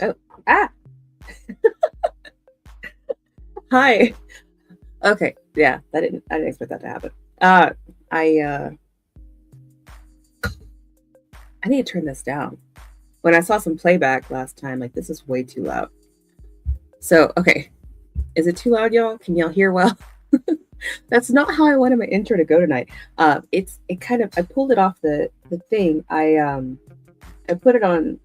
Oh, ah, hi. Okay, yeah, I didn't expect that to happen. Uh, I uh, I need to turn this down. When I saw some playback last time, like this is way too loud. So, okay, is it too loud, y'all? Can y'all hear well? That's not how I wanted my intro to go tonight. It kind of I pulled it off the thing. I put it on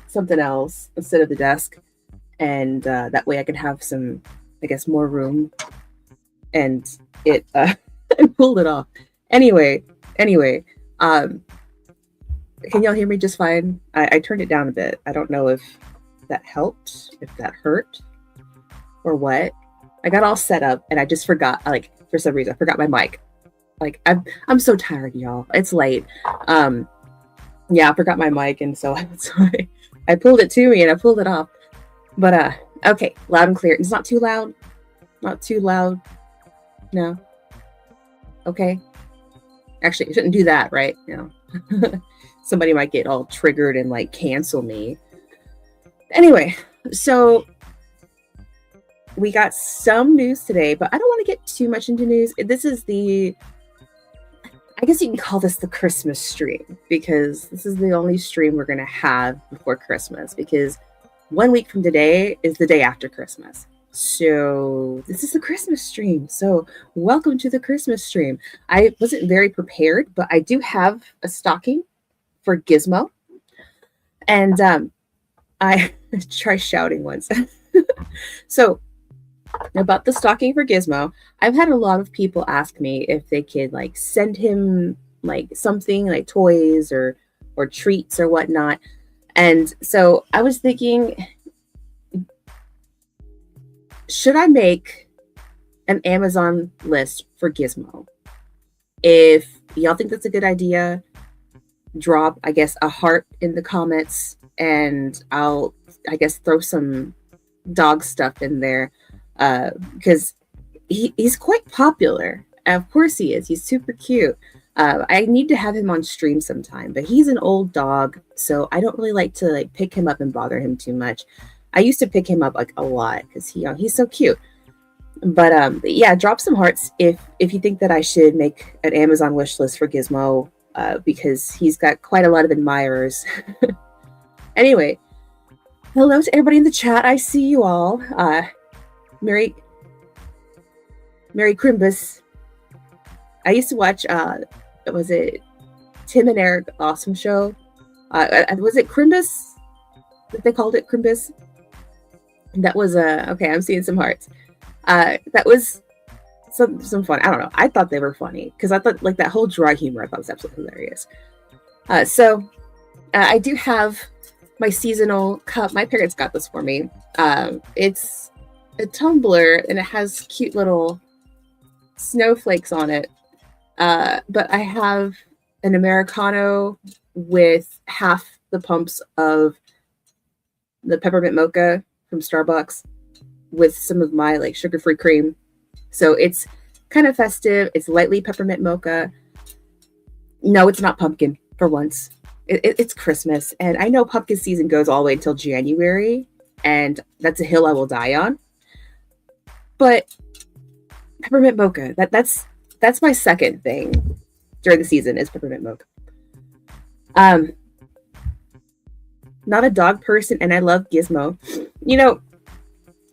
something else instead of the desk, and that way I could have some, I guess, more room. And it I pulled it off. Anyway, anyway, um, can y'all hear me just fine? I turned it down a bit. I don't know if that helped, if that hurt, or what. I got all set up and I just forgot. Like for some reason, I forgot my mic. Like I'm so tired, y'all. It's late. Um, yeah, I forgot my mic, and so I pulled it to me and I pulled it off. But okay, loud and clear. It's not too loud. Not too loud. No. Okay. Actually, I shouldn't do that, right? You know, somebody might get all triggered and like cancel me. Anyway, so we got some news today, but I don't want to get too much into news. This is I guess you can call this the Christmas stream because this is the only stream we're going to have before Christmas because 1 week from today is the day after Christmas. So this is the Christmas stream. So welcome to the Christmas stream. I wasn't very prepared, but I do have a stocking for Gizmo. And I try shouting once. So about the stocking for Gizmo, I've had a lot of people ask me if they could like send him like something like toys or treats or whatnot. And so I was thinking, should I make an Amazon list for Gizmo? If y'all think that's a good idea, drop, I guess, a heart in the comments and I'll, I guess, throw some dog stuff in there because he's quite popular. Of course he is. He's super cute. I need to have him on stream sometime, but he's an old dog, so I don't really like to like pick him up and bother him too much. I used to pick him up like a lot because he's so cute. But yeah, drop some hearts if you think that I should make an Amazon wish list for Gizmo because he's got quite a lot of admirers. Anyway, hello to everybody in the chat. I see you all. Merry Crimbus. I used to watch was it Tim and Eric Awesome Show? Was it Crimbus that they called it Crimbus? That was okay. I'm seeing some hearts. That was some fun. I don't know. I thought they were funny because I thought like that whole dry humor I thought was absolutely hilarious. So I do have my seasonal cup. My parents got this for me. It's a tumbler and it has cute little snowflakes on it. But I have an Americano with half the pumps of the peppermint mocha from Starbucks with some of my like sugar-free cream. So it's kind of festive. It's lightly peppermint mocha. No, it's not pumpkin for once. It's Christmas. And I know pumpkin season goes all the way until January. And that's a hill I will die on. But peppermint mocha, that's my second thing during the season is peppermint mocha. Not a dog person, and I love Gizmo. You know,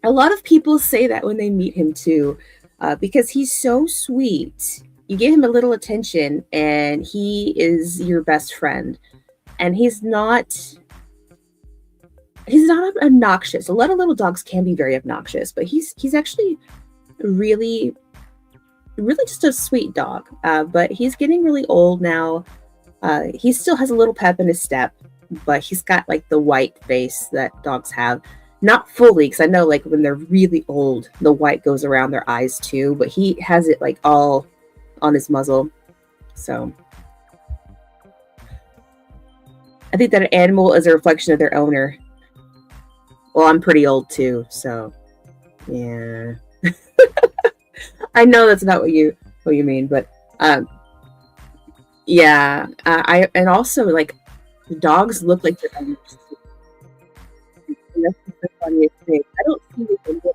a lot of people say that when they meet him too, because he's so sweet. You give him a little attention, and he is your best friend. And he's not obnoxious. A lot of little dogs can be very obnoxious, but he's actually really just a sweet dog. But he's getting really old now. He still has a little pep in his step, but he's got like the white face that dogs have. Not fully, because I know like when they're really old, the white goes around their eyes too, but he has it like all on his muzzle. So I think that an animal is a reflection of their owner. Well, I'm pretty old too, so yeah. I know that's not what you mean, but yeah. And also like dogs look like they're the funniest thing. I don't see it in this.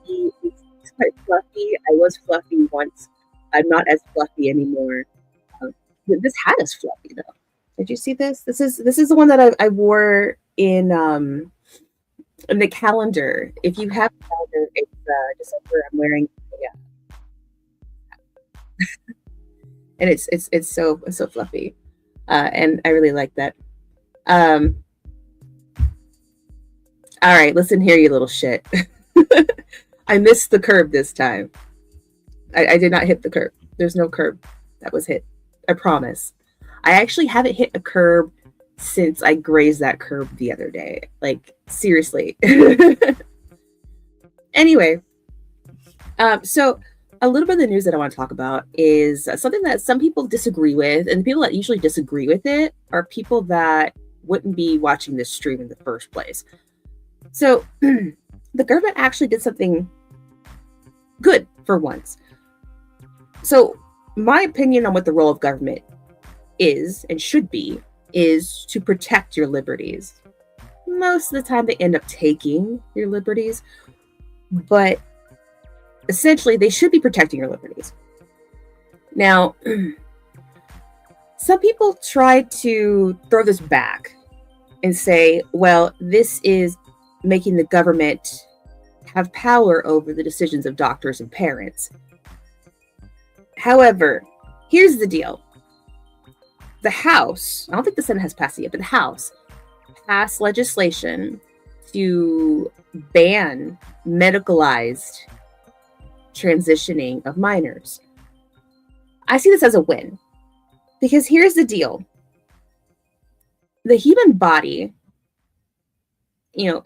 He's quite fluffy. I was fluffy once. I'm not as fluffy anymore. Um, this hat is fluffy though. Did you see this? This is the one that I wore in the calendar. If you have a calendar, it's December. I'm wearing, yeah, and it's so fluffy, and I really like that. Um, all right, listen here, you little shit. I missed the curb this time. I did not hit the curb. There's no curb that was hit. I promise. I actually haven't hit a curb since I grazed that curb the other day. Like, seriously. Anyway, so a little bit of the news that I want to talk about is something that some people disagree with, and the people that usually disagree with it are people that wouldn't be watching this stream in the first place. So the government actually did something good for once. So my opinion on what the role of government is and should be is to protect your liberties. Most of the time they end up taking your liberties, but essentially they should be protecting your liberties. Now, some people try to throw this back and say, well, this is making the government have power over the decisions of doctors and parents. However, here's the deal. The House, I don't think the Senate has passed it yet, but the House passed legislation to ban medicalized transitioning of minors. I see this as a win because here's the deal. The human body,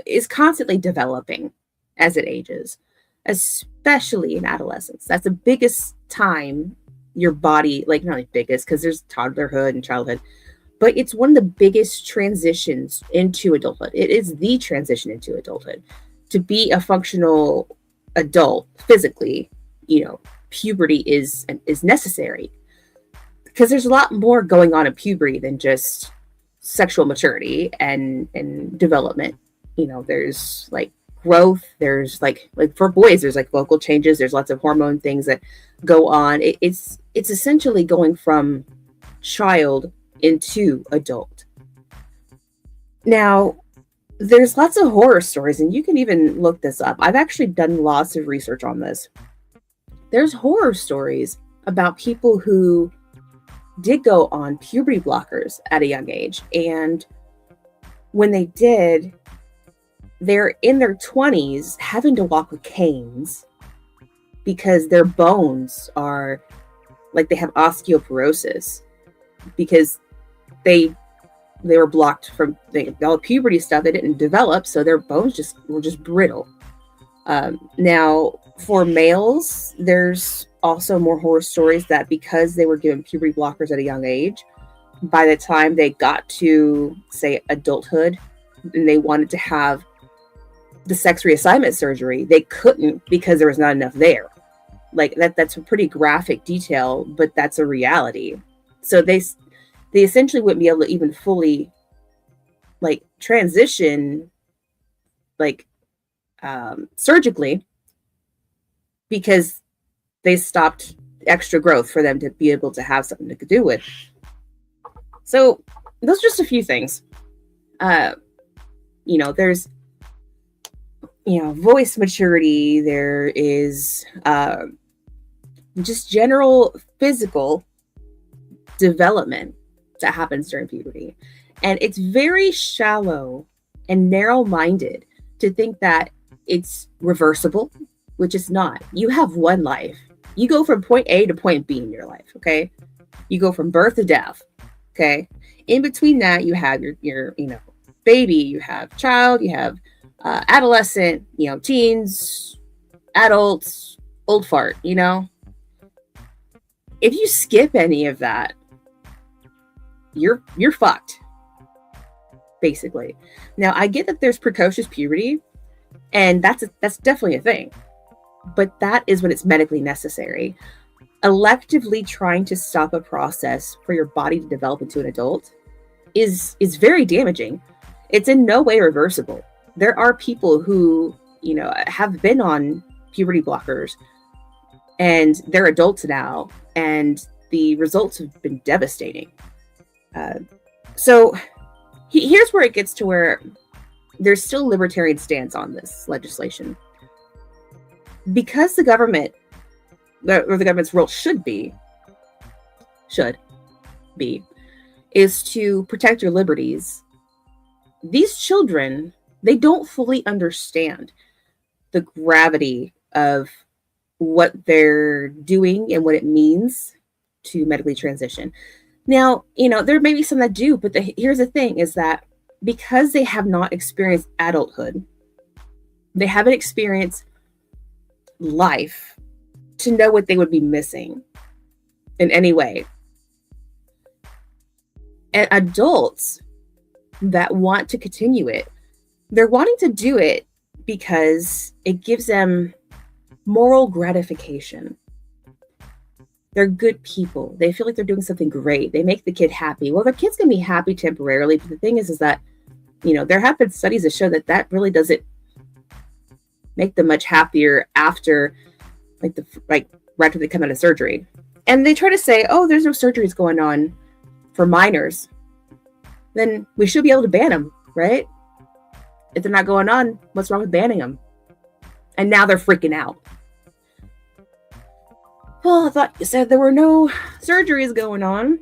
is constantly developing as it ages, especially in adolescence. That's the biggest time your body, like not the biggest because there's toddlerhood and childhood, but it's one of the biggest transitions into adulthood. It is the transition into adulthood. To be a functional adult physically, puberty is necessary because there's a lot more going on in puberty than just sexual maturity and development. There's like growth, there's like for boys there's like vocal changes, there's lots of hormone things that go on. It's essentially going from child into adult. Now, there's lots of horror stories, and you can even look this up. I've actually done lots of research on this. There's horror stories about people who did go on puberty blockers at a young age, and when they did, they're in their 20s having to walk with canes because their bones are like they have osteoporosis because they were blocked from all the puberty stuff. They didn't develop, so their bones were just brittle. Now, for males, there's also more horror stories that because they were given puberty blockers at a young age, by the time they got to, say, adulthood, and they wanted to have the sex reassignment surgery, they couldn't because there was not enough there. Like that's a pretty graphic detail, but that's a reality. So they essentially wouldn't be able to even fully like transition surgically because they stopped extra growth for them to be able to have something to do with. So those are just a few things. There's voice maturity, there is just general physical development that happens during puberty. And it's very shallow and narrow-minded to think that it's reversible, which is not. You have one life. You go from point A to point B in your life, okay? You go from birth to death, okay? In between that, you have your baby, you have child, you have adolescent, teens, adults, old fart, If you skip any of that, you're fucked, basically. Now, I get that there's precocious puberty, and that's definitely a thing, but that is when it's medically necessary. Electively trying to stop a process for your body to develop into an adult is very damaging. It's in no way reversible. There are people who, have been on puberty blockers and they're adults now, and the results have been devastating. So here's where it gets to where there's still a libertarian stance on this legislation. Because the government, or the government's role should be, is to protect your liberties. These children, they don't fully understand the gravity of what they're doing and what it means to medically transition. Now, there may be some that do, but here's the thing is that because they have not experienced adulthood, they haven't experienced life to know what they would be missing in any way. And adults that want to continue it, they're wanting to do it because it gives them moral gratification. They're good people. They feel like they're doing something great. They make the kid happy. Well, the kid's going to be happy temporarily, but the thing is that, there have been studies that show that really doesn't make them much happier after, right after they come out of surgery. And they try to say, oh, there's no surgeries going on for minors. Then we should be able to ban them, right? If they're not going on, what's wrong with banning them? And now they're freaking out. Well, I thought you said there were no surgeries going on.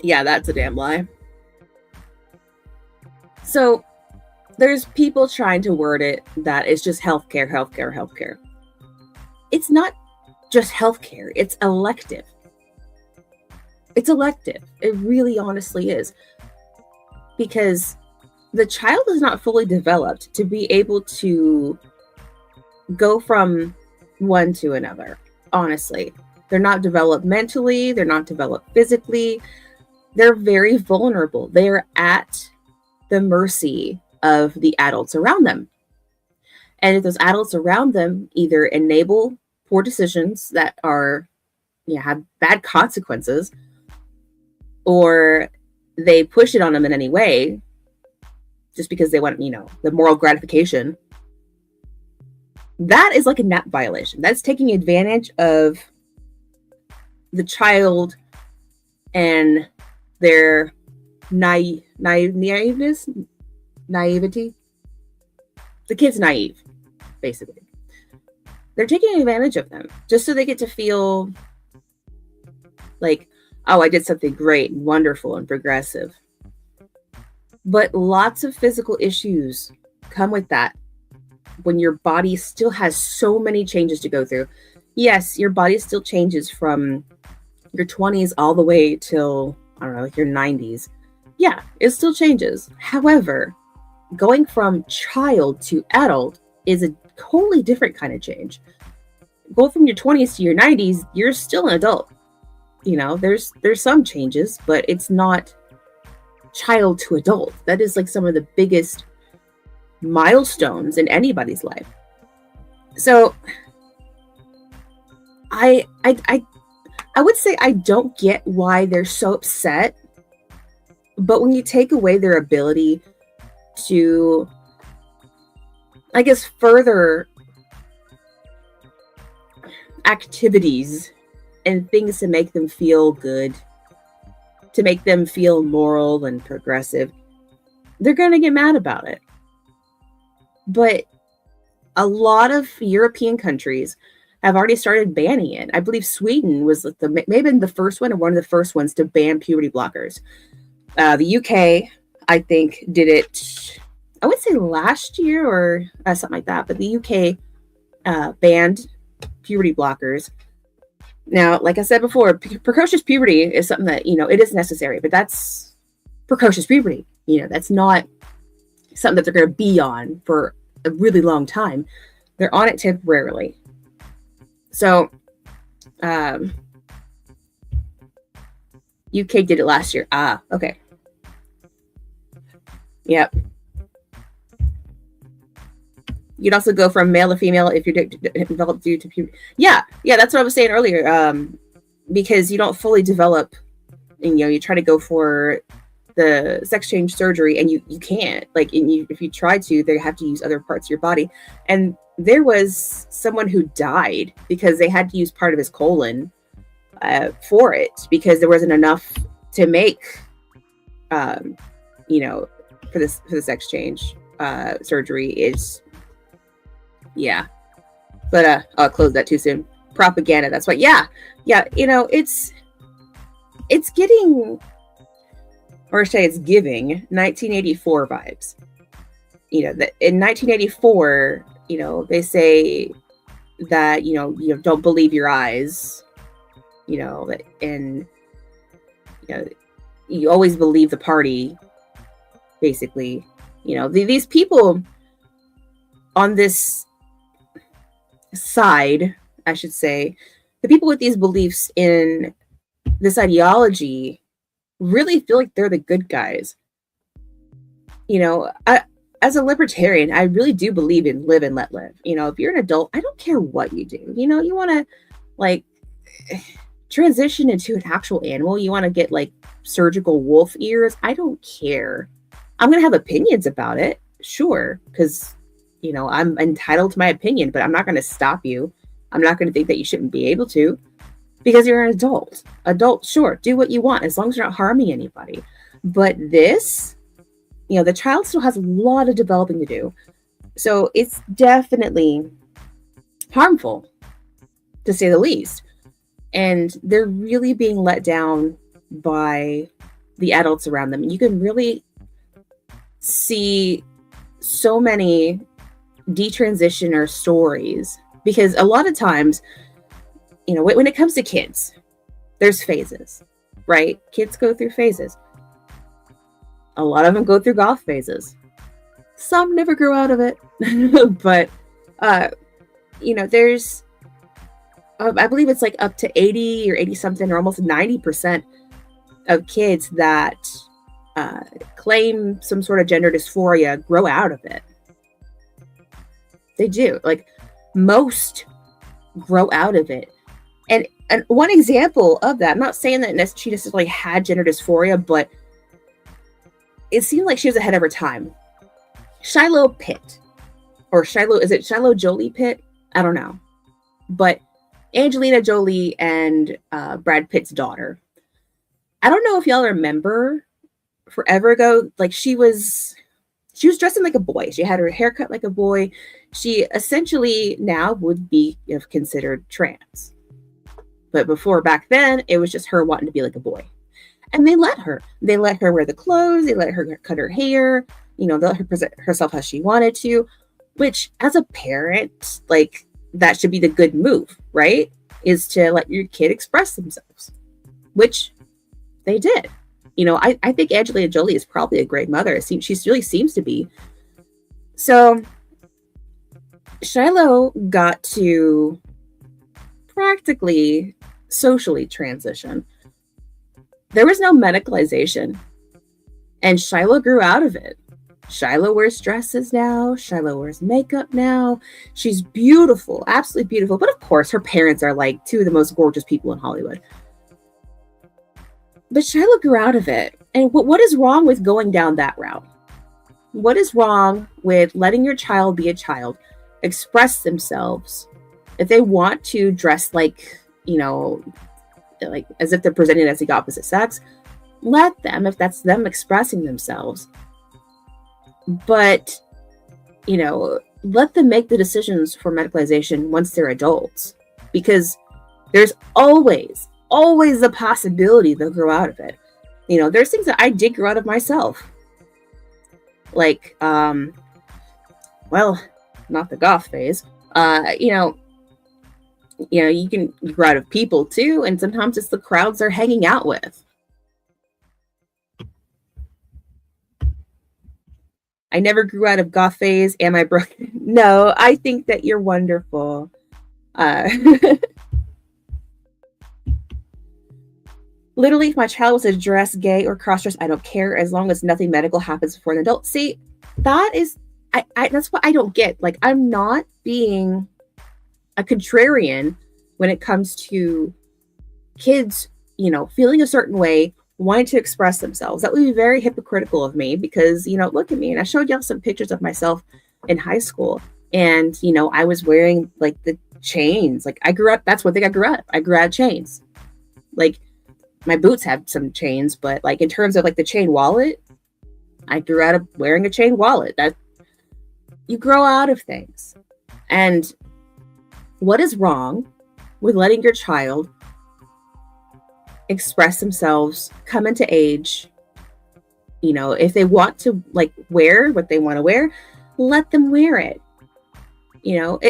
Yeah, that's a damn lie. So there's people trying to word it that it's just healthcare. It's not just healthcare. It's elective. It's elective. It really honestly is. Because the child is not fully developed to be able to go from one to another. Honestly, they're not developed mentally. They're not developed physically. They're very vulnerable. They're at the mercy of the adults around them. And if those adults around them either enable poor decisions that are, have bad consequences, or they push it on them in any way, just because they want, the moral gratification, that is like a NAP violation. That's taking advantage of the child and their naivety. The kid's naive, basically. They're taking advantage of them just so they get to feel like, oh, I did something great and wonderful and progressive. But lots of physical issues come with that when your body still has so many changes to go through. Yes, your body still changes from your 20s all the way till, I don't know, like your 90s. Yeah, it still changes. However, going from child to adult is a totally different kind of change. Go from your 20s to your 90s, you're still an adult. There's some changes, but it's not child to adult. That is like some of the biggest milestones in anybody's life. So I would say I don't get why they're so upset, but when you take away their ability to, I guess, further activities and things to make them feel good, to make them feel moral and progressive, they're going to get mad about it. But a lot of European countries have already started banning it. I believe Sweden was maybe the first one or one of the first ones to ban puberty blockers. The UK, I think, did it, I would say last year or something like that. But the UK banned puberty blockers. Now, like I said before, precocious puberty is something that, it is necessary, but that's precocious puberty. That's not something that they're going to be on for a really long time. They're on it temporarily. So, UK did it last year. Okay. Yep. You'd also go from male to female if you're developed due to puberty. Yeah, that's what I was saying earlier. Because you don't fully develop, and you try to go for the sex change surgery, and you can't, like, and if you try to, they have to use other parts of your body. And there was someone who died because they had to use part of his colon for it, because there wasn't enough to make you know, for the sex change surgery. Is, yeah. But I'll close that too soon. Propaganda, that's why. Yeah, you know, it's getting, or say it's giving 1984 vibes. You know, that in 1984, you know, they say that, you know, don't believe your eyes, you know, and you know, you always believe the party, basically. You know, these people on this side, I should say, the people with these beliefs in this ideology really feel like they're the good guys. You know, as a libertarian, I really do believe in live and let live. You know, if you're an adult, I don't care what you do. You know, you want to, like, transition into an actual animal, you want to get like surgical wolf ears, I don't care. I'm going to have opinions about it, sure, because, you know, I'm entitled to my opinion, but I'm not going to stop you. I'm not going to think that you shouldn't be able to, because you're an adult. Adult, sure, do what you want as long as you're not harming anybody. But this, you know, the child still has a lot of developing to do. So it's definitely harmful, to say the least. And they're really being let down by the adults around them. And you can really see so many detransitioner stories, because a lot of times, you know, when it comes to kids, there's phases, right? Kids go through phases. A lot of them go through goth phases. Some never grow out of it. But, you know, there's, I believe it's like up to 80 or 80 something, or almost 90% of kids that claim some sort of gender dysphoria grow out of it. They do. Like, most grow out of it. And one example of that, I'm not saying that she necessarily had gender dysphoria, but it seemed like she was ahead of her time. Shiloh Pitt, or Shiloh, is it Shiloh Jolie Pitt? I don't know. But Angelina Jolie and Brad Pitt's daughter. I don't know if y'all remember, forever ago, like, she was dressing like a boy. She had her hair cut like a boy. She essentially now would be, you know, considered trans. But before, back then, it was just her wanting to be like a boy. And they let her. They let her wear the clothes. They let her cut her hair. You know, they let her present herself how she wanted to. Which, as a parent, like, that should be the good move, right? Is to let your kid express themselves. Which they did. You know, I think Angelina Jolie is probably a great mother. She really seems to be. So, Shiloh got to practically socially transition. There was no medicalization. And Shiloh grew out of it. Shiloh wears dresses now. Shiloh wears makeup now. She's beautiful, absolutely beautiful. But of course, her parents are like two of the most gorgeous people in Hollywood. But Shiloh grew out of it. And what is wrong with going down that route? What is wrong with letting your child be a child, express themselves? If they want to dress like, you know, like as if they're presented as the opposite sex, let them, if that's them expressing themselves. But, you know, let them make the decisions for medicalization once they're adults, because there's always the possibility they'll grow out of it. You know, there's things that I did grow out of myself. Like, well, not the goth phase. You know, you can grow out of people too, and sometimes it's the crowds they're hanging out with. I never grew out of goth phase. Am I broken? No, I think that you're wonderful. Literally, if my child was a dress, gay, or cross-dress, I don't care, as long as nothing medical happens before an adult. See, that is, that's what I don't get. Like, I'm not being a contrarian when it comes to kids, you know, feeling a certain way wanting to express themselves. That would be very hypocritical of me because, look at me. And I showed y'all some pictures of myself in high school. And, I was wearing like the chains. Like I grew up, that's one thing I grew up. I grew out of chains. Like my boots have some chains, but like in terms of like the chain wallet, I grew out of wearing a chain wallet. That you grow out of things. And what is wrong with letting your child express themselves, come into age? If they want to like wear what they want to wear, let them wear it.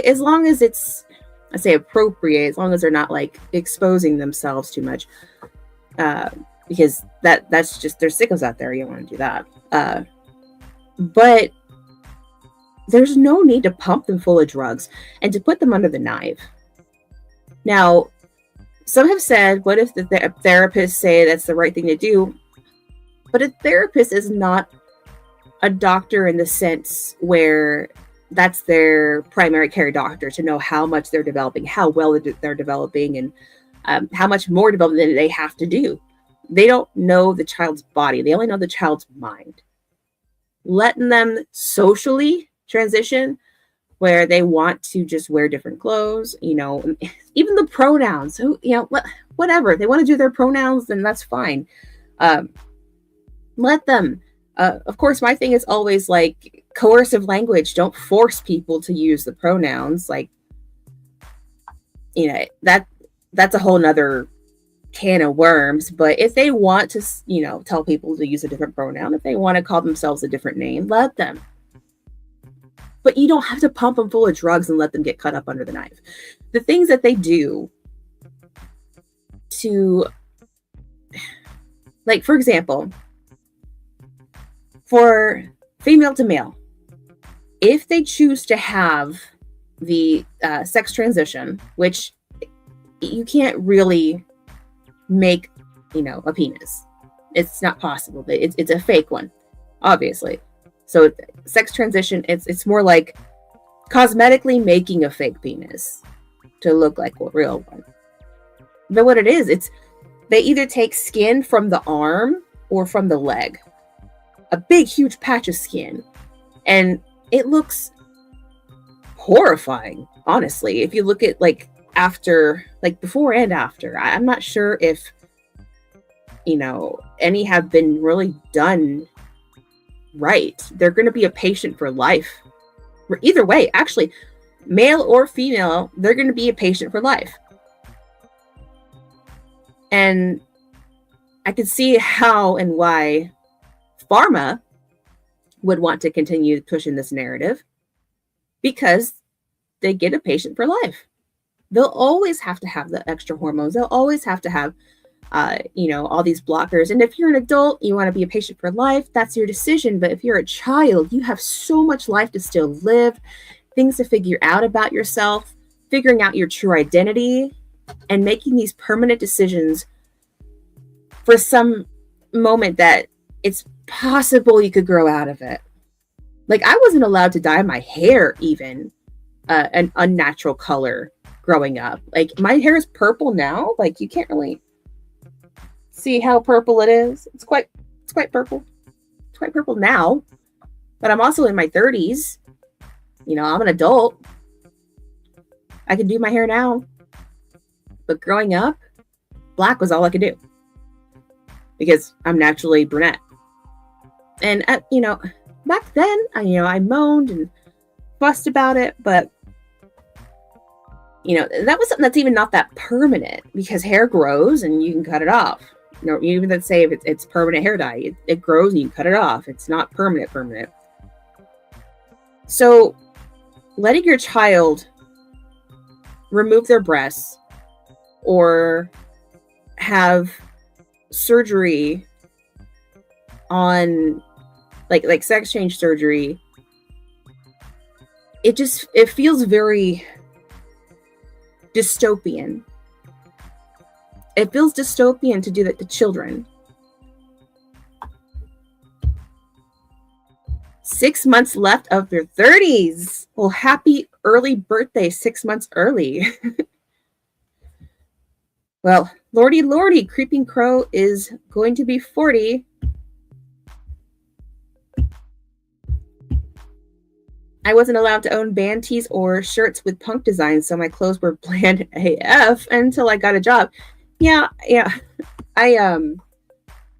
As long as it's, I say appropriate, as long as they're not like exposing themselves too much, because that's just, there's sickos out there. You don't want to do that. But there's no need to pump them full of drugs and to put them under the knife. Now, some have said, what if the therapists say that's the right thing to do? But a therapist is not a doctor in the sense where that's their primary care doctor to know how much they're developing, how well they're developing, and how much more development they have to do. They don't know the child's body. They only know the child's mind. Letting them socially transition where they want to just wear different clothes, even the pronouns, whatever. If they want to do their pronouns, then that's fine. Let them. Of course, my thing is always like coercive language. Don't force people to use the pronouns. Like, that's a whole nother can of worms. But if they want to, tell people to use a different pronoun, if they want to call themselves a different name, let them. But you don't have to pump them full of drugs and let them get cut up under the knife. The things that they do to, like, for example, for female to male, if they choose to have the sex transition, which you can't really make, a penis. It's not possible. It's a fake one, obviously. So sex transition, it's more like cosmetically making a fake penis to look like a real one. But what it is, it's they either take skin from the arm or from the leg. A big, huge patch of skin. And it looks horrifying, honestly. If you look at like after, like before and after, I'm not sure if, any have been really done right. They're going to be a patient for life. Either way, actually, male or female, they're going to be a patient for life. And I can see how and why pharma would want to continue pushing this narrative, because they get a patient for life. They'll always have to have the extra hormones. They'll always have to have all these blockers. And if you're an adult, you want to be a patient for life, that's your decision. But if you're a child, you have so much life to still live, things to figure out about yourself, figuring out your true identity, and making these permanent decisions for some moment that it's possible you could grow out of it. Like, I wasn't allowed to dye my hair even an unnatural color growing up. Like, my hair is purple now. Like, you can't really see how purple it is. It's quite purple. It's quite purple now. But I'm also in my 30s. I'm an adult. I can do my hair now. But growing up, black was all I could do. Because I'm naturally brunette. And, back then, I moaned and fussed about it. But, that was something that's even not that permanent. Because hair grows and you can cut it off. Even let's say if it's permanent hair dye, it grows and you can cut it off. It's not permanent. So letting your child remove their breasts or have surgery on like sex change surgery, it feels very dystopian. It feels dystopian to do that to children. 6 months left of their 30s. Well, happy early birthday, 6 months early. Well, Lordy, lordy, Creeping Crow is going to be 40. I wasn't allowed to own band tees or shirts with punk designs, so my clothes were bland AF until I got a job. Yeah. I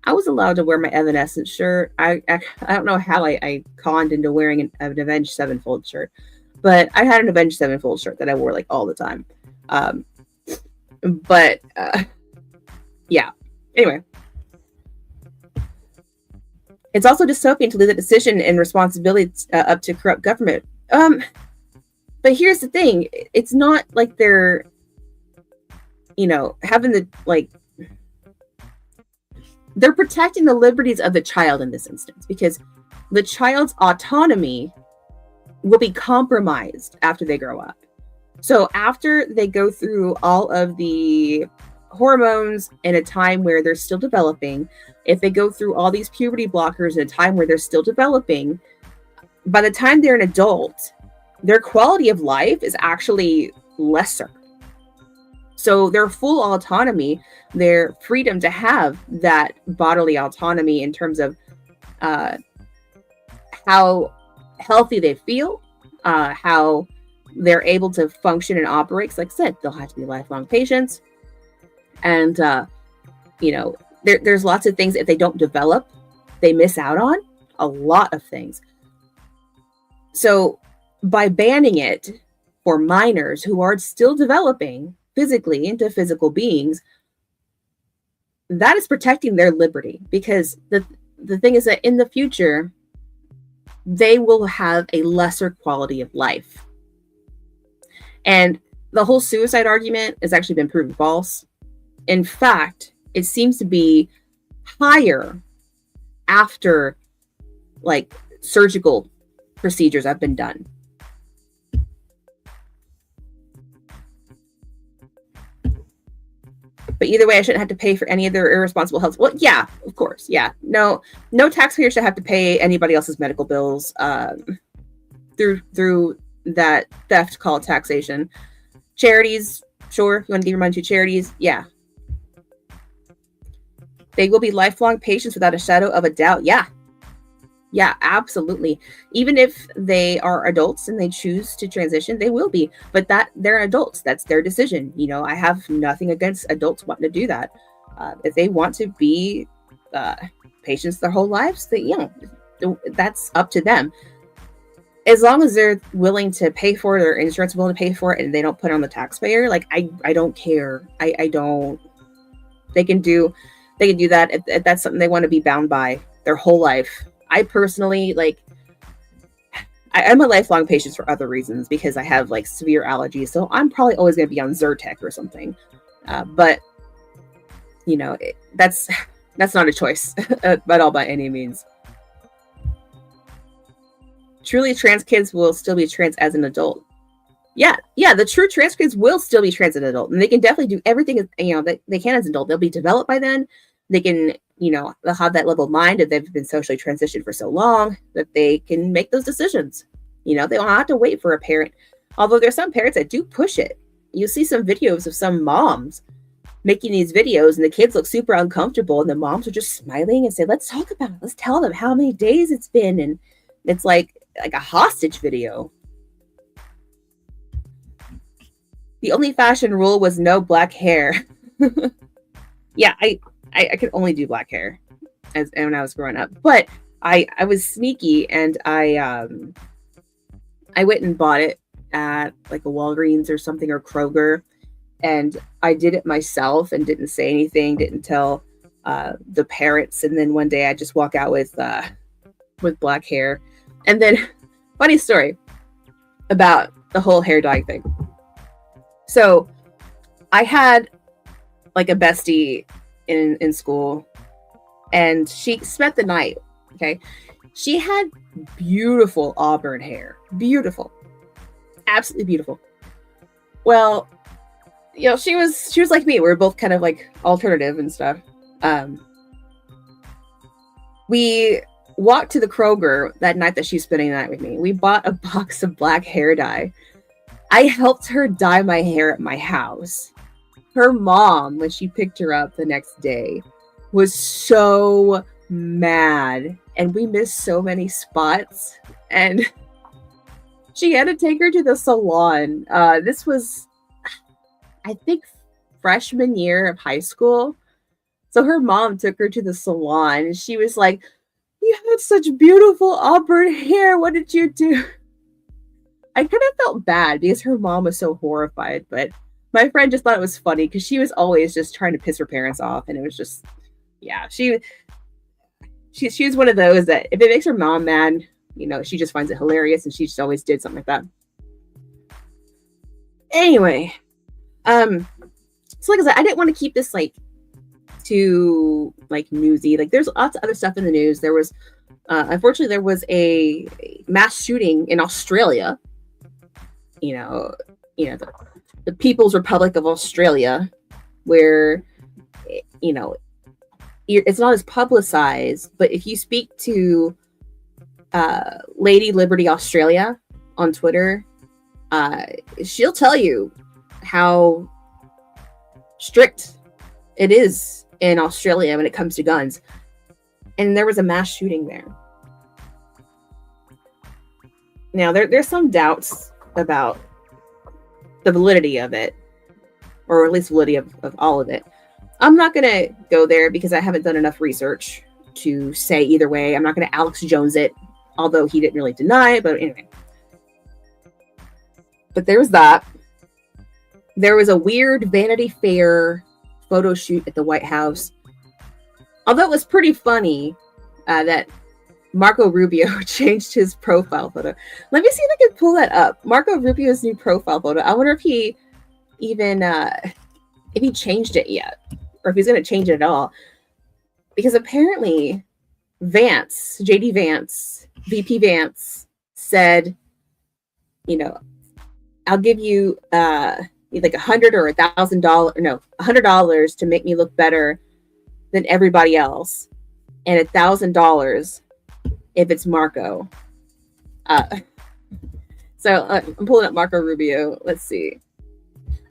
was allowed to wear my Evanescence shirt. I don't know how I conned into wearing an Avenged Sevenfold shirt, but I had an Avenged Sevenfold shirt that I wore like all the time. But yeah. Anyway, it's also dystopian to leave the decision and responsibility up to corrupt government. But here's the thing: it's not like they're, having the they're protecting the liberties of the child in this instance, because the child's autonomy will be compromised after they grow up. So after they go through all of the hormones in a time where they're still developing, if they go through all these puberty blockers in a time where they're still developing, by the time they're an adult, their quality of life is actually lesser. So their full autonomy, their freedom to have that bodily autonomy in terms of how healthy they feel, how they're able to function and operate. 'Cause like I said, they'll have to be lifelong patients. And, there's lots of things, if they don't develop, they miss out on a lot of things. So by banning it for minors who are still developing physically into physical beings, that is protecting their liberty, because the thing is that in the future, they will have a lesser quality of life. And the whole suicide argument has actually been proven false. In fact, it seems to be higher after surgical procedures have been done. But either way, I shouldn't have to pay for any of their irresponsible health. Well, yeah, of course. Yeah. No taxpayer should have to pay anybody else's medical bills through that theft called taxation. Charities, sure. If you want to give your money to charities, yeah. They will be lifelong patients without a shadow of a doubt. Yeah. Yeah, absolutely. Even if they are adults and they choose to transition, they will be. But they're adults. That's their decision. I have nothing against adults wanting to do that. If they want to be patients their whole lives, that's up to them. As long as they're willing to pay for it, their insurance is willing to pay for it, and they don't put it on the taxpayer, I don't care. I don't. They can do that if that's something they want to be bound by their whole life. I personally, I'm a lifelong patient for other reasons, because I have severe allergies. So I'm probably always going to be on Zyrtec or something. But that's not a choice at all by any means. Truly trans kids will still be trans as an adult. Yeah, the true trans kids will still be trans as an adult, and they can definitely do everything that they can as an adult. They'll be developed by then. They can, they'll have that level of mind if they've been socially transitioned for so long that they can make those decisions. They don't have to wait for a parent. Although there's some parents that do push it. You see some videos of some moms making these videos, and the kids look super uncomfortable, and the moms are just smiling and say, "Let's talk about it. Let's tell them how many days it's been." And it's like a hostage video. The only fashion rule was no black hair. Yeah, I could only do black hair when I was growing up, but I was sneaky, and I went and bought it at a Walgreens or something, or Kroger, and I did it myself and didn't say anything, didn't tell the parents, and then one day I just walk out with black hair. And then, funny story about the whole hair dye thing. So I had a bestie in school, and she spent the night. Okay. She had beautiful auburn hair. Beautiful. Absolutely beautiful. Well, she was like me. We were both kind of alternative and stuff. We walked to the Kroger that night that she was spending the night with me. We bought a box of black hair dye. I helped her dye my hair at my house. Her mom, when she picked her up the next day, was so mad, and we missed so many spots, and she had to take her to the salon. This was, I think, freshman year of high school. So her mom took her to the salon, and she was like, "You had such beautiful auburn hair. What did you do?" I kind of felt bad because her mom was so horrified, but my friend just thought it was funny because she was always just trying to piss her parents off, and it was just, yeah, she's one of those that if it makes her mom mad, she just finds it hilarious, and she just always did something like that. Anyway, so like I said, I didn't want to keep this like too like newsy. Like there's lots of other stuff in the news. There was unfortunately there was a mass shooting in Australia. The People's Republic of Australia, where it's not as publicized, but if you speak to Lady Liberty Australia on Twitter, she'll tell you how strict it is in Australia when it comes to guns. And there was a mass shooting there. Now, there's some doubts about the validity of it, or at least validity of all of it. I'm not going to go there because I haven't done enough research to say either way. I'm not going to Alex Jones it, although he didn't really deny it, but anyway. But there was that. There was a weird Vanity Fair photo shoot at the White House. Although it was pretty funny that Marco Rubio changed his profile photo. Let me see if I can pull that up. Marco Rubio's new profile photo. I wonder if he even if he changed it yet, or if he's going to change it at all. Because apparently Vance, JD Vance, VP Vance said, I'll give you like $100 or $1,000, no, $100 to make me look better than everybody else, and $1,000 if it's Marco. So I'm pulling up Marco Rubio. Let's see.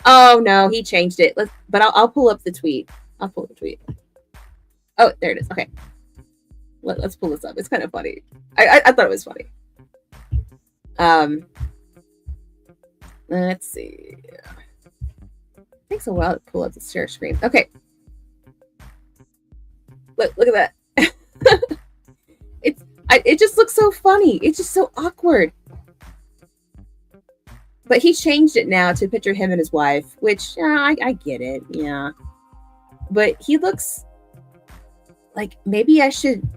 Oh no, he changed it. But I'll pull up the tweet. I'll pull the tweet. Oh, there it is. Okay. Let's pull this up. It's kind of funny. I thought it was funny. Let's see. It takes a while to pull up the share screen. Okay. Look at that. It just looks so funny. It's just so awkward. But he changed it now to picture him and his wife, which I get it, yeah. But he looks like maybe I should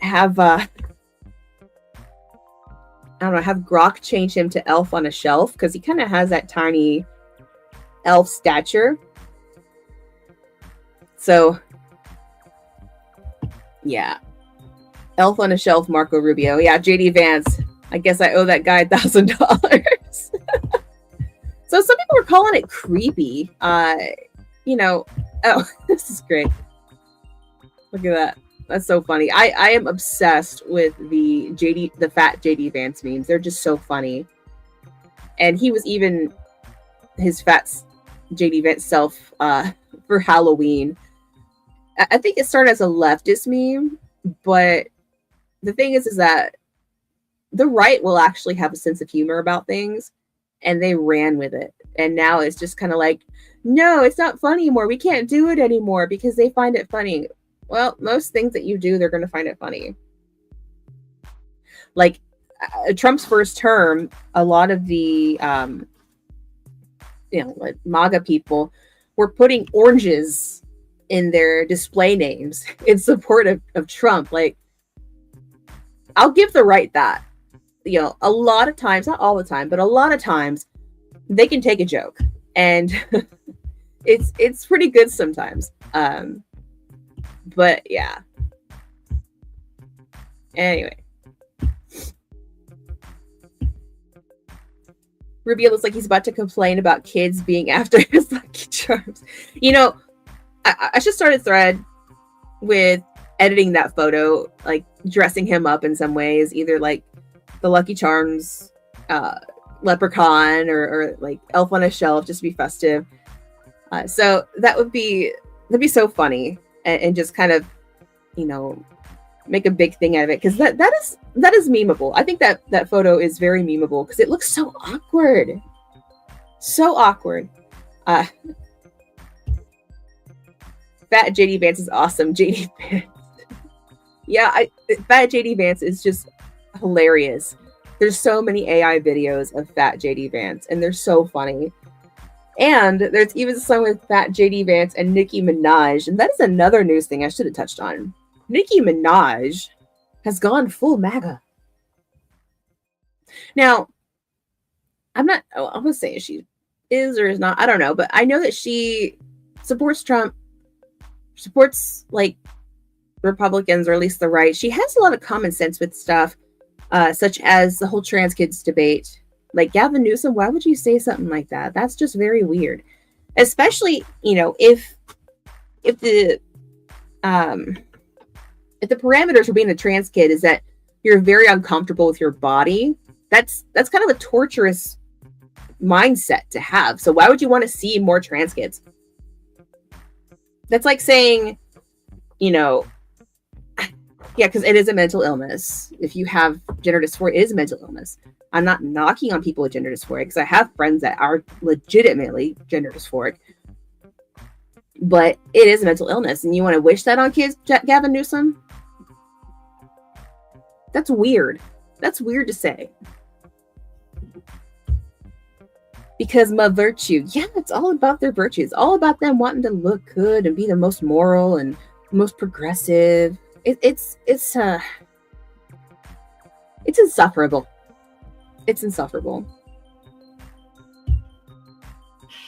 have I don't know, have Grok change him to Elf on a Shelf, because he kind of has that tiny elf stature. So yeah. Elf on a Shelf, Marco Rubio. Yeah, JD Vance. I guess I owe that guy $1,000. So some people were calling it creepy. Oh, this is great. Look at that. That's so funny. I am obsessed with the fat JD Vance memes. They're just so funny. And he was even his fat JD Vance self for Halloween. I think it started as a leftist meme, but the thing is that the right will actually have a sense of humor about things, and they ran with it. And now it's just kind of like, no, it's not funny anymore. We can't do it anymore because they find it funny. Well, most things that you do, they're going to find it funny. Like Trump's first term, a lot of the, like MAGA people were putting oranges in their display names in support of Trump. Like, I'll give the right that. A lot of times, not all the time, but a lot of times, they can take a joke, and it's pretty good sometimes. But yeah. Anyway, Rubio looks like he's about to complain about kids being after his Lucky Charms. I should start a thread with editing that photo, like dressing him up in some ways, either like the Lucky Charms leprechaun or like Elf on a Shelf, just to be festive. So that'd be so funny, and just kind of, you know, make a big thing out of it, because that is memeable. I think that photo is very memeable because it looks so awkward. So awkward. Fat JD Vance is awesome. JD Vance. Yeah, Fat JD Vance is just hilarious. There's so many AI videos of Fat JD Vance, and they're so funny. And there's even some with Fat JD Vance and Nicki Minaj, and that is another news thing I should have touched on. Nicki Minaj has gone full MAGA. Now, I'm gonna say she is or is not, I don't know, but I know that she supports Trump, supports like Republicans, or at least the right. She has a lot of common sense with stuff, such as the whole trans kids debate. Like, Gavin Newsom, why would you say something like that? That's just very weird. Especially, you know, if the parameters for being a trans kid is that you're very uncomfortable with your body, that's kind of a torturous mindset to have. So why would you want to see more trans kids? That's like saying, you know, yeah, because it is a mental illness. If you have gender dysphoria, it is a mental illness. I'm not knocking on people with gender dysphoria, because I have friends that are legitimately gender dysphoric. But it is a mental illness, and you want to wish that on kids, Gavin Newsom? That's weird. That's weird to say. Because my virtue, yeah, it's all about their virtue. It's all about them wanting to look good and be the most moral and most progressive. It's insufferable. It's insufferable.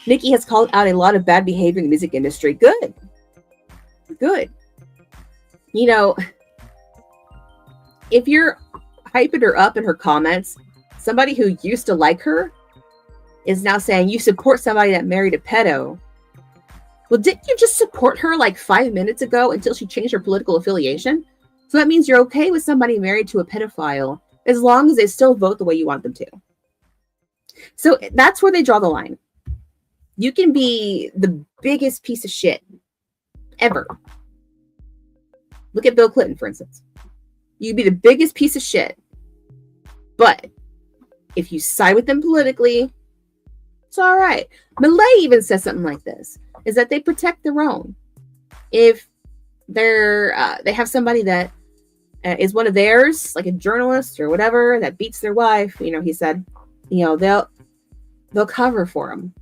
Nicki has called out a lot of bad behavior in the music industry. Good. You know, if you're hyping her up in her comments, somebody who used to like her is now saying you support somebody that married a pedo. Well, didn't you just support her like 5 minutes ago until she changed her political affiliation? So that means you're okay with somebody married to a pedophile as long as they still vote the way you want them to. So that's where they draw the line. You can be the biggest piece of shit ever. Look at Bill Clinton, for instance. You'd be the biggest piece of shit. But if you side with them politically, it's all right. Malay even says something like this, is that they protect their own. If they have somebody that is one of theirs, like a journalist or whatever, that beats their wife, you know, he said, you know, they'll cover for them.